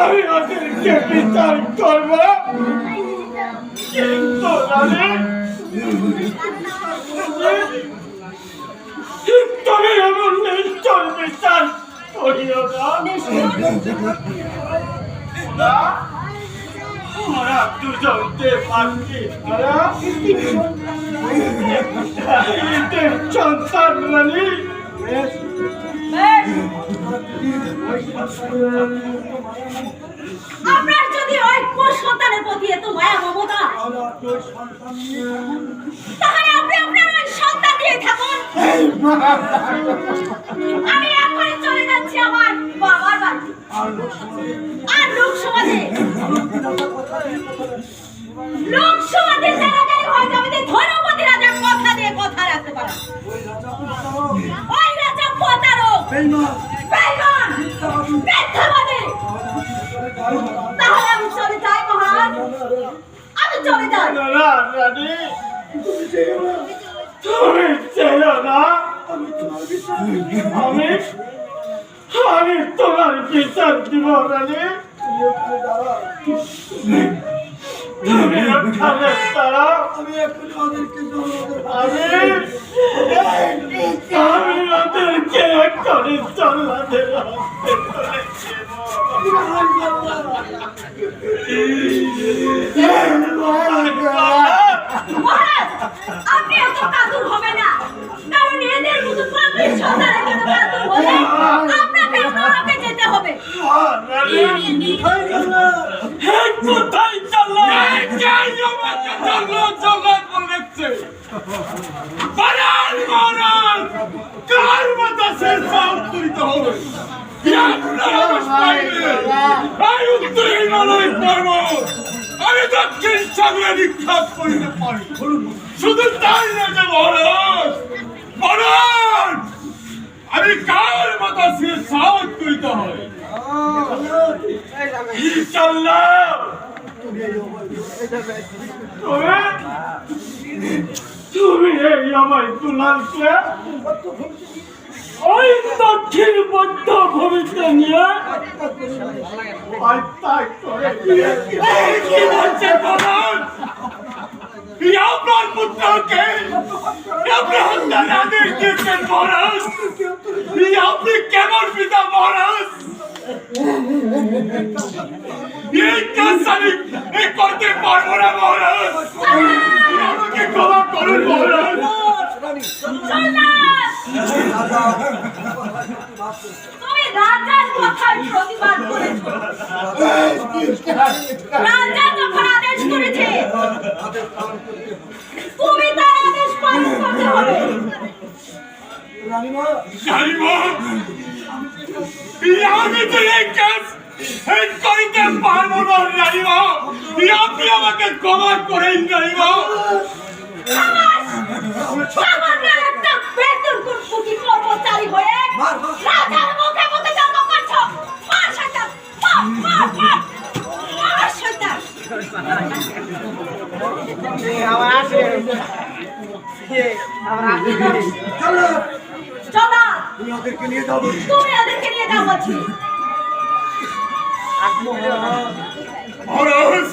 আমি ওদেরকে বিচার করব, কিন্তু তুমি এমন নিশ্চয় বিচার করিও না। ওরা দুজনকে পাচ্ছি সন্তান মানে আপনার যদি ঐক্য সন্তানের প্রতি এত মায়া মমতা, তাহলে আপনি আপনার ওই সন্তান দিয়ে থাকুন। আমি এখনই চলে যাচ্ছি আমার বাবার বাড়ি। আর লোক সমাজে জানাজানি হয়তো আমি ধনপতি রাজার কথা দিয়ে কথা রাখতে পারি। ওই রাজা প্রতারক, বেঈমান, মিথ্যাবাদী। তাহলে আমি চলে যাই মহারাজ, আমি চলে যাই। রানী তুমি চেনো না আমি তোমার বিচার দিব রানী। তুমি ওখানে দাঁড়াও, আমি ওদেরকে এক্ষুনি জল্লাদের হাতে আপনি এত কাতর হবে না, কারণ এদের মতো পাপির সন্তানের জন্য কাতর হলে আপনাকে নরকে যেতে হবে। কোথায় চললো জগৎ বলেছে কার মতো সে সব করিতে হবে। আমি দক্ষিণ সাগরে নিক্ষেপ করিতে পারি। শুধু তাই না যে মহারাজ, আমি কার মতো সে সাহস করিতে হয়। তুমি এই আমার দুলালকে ওই দক্ষিণ মধ্য ভূমিতে নিয়ে আপনার পুত্রকে হত্যার আদেশ দিয়েছেন মহারাজ। আপনি কেমন পিতা মহারাজ? এই কাজ আমি করতে পারবো না মহারাজ, আমাকে ক্ষমা করুন মহারাজ। তুমি রাজার কথার প্রতিবাদ করেছ। রাজা যখন আদেশ করেছে তুমি তার আদেশ পালন করতে হবে। আমি তো এই কাজ করিতে পারবো না রানীমা, আপনি আমাকে ক্ষমা করেন রানীমা। একটা বেতন কুটি কর্মচারী হয়ে রাজার মুখে মুখে তর্ক করছো। মার শয়তান, মার শয়তান। চলো, তুমি ওদেরকে নিয়ে যাও বলছি। মহারাজ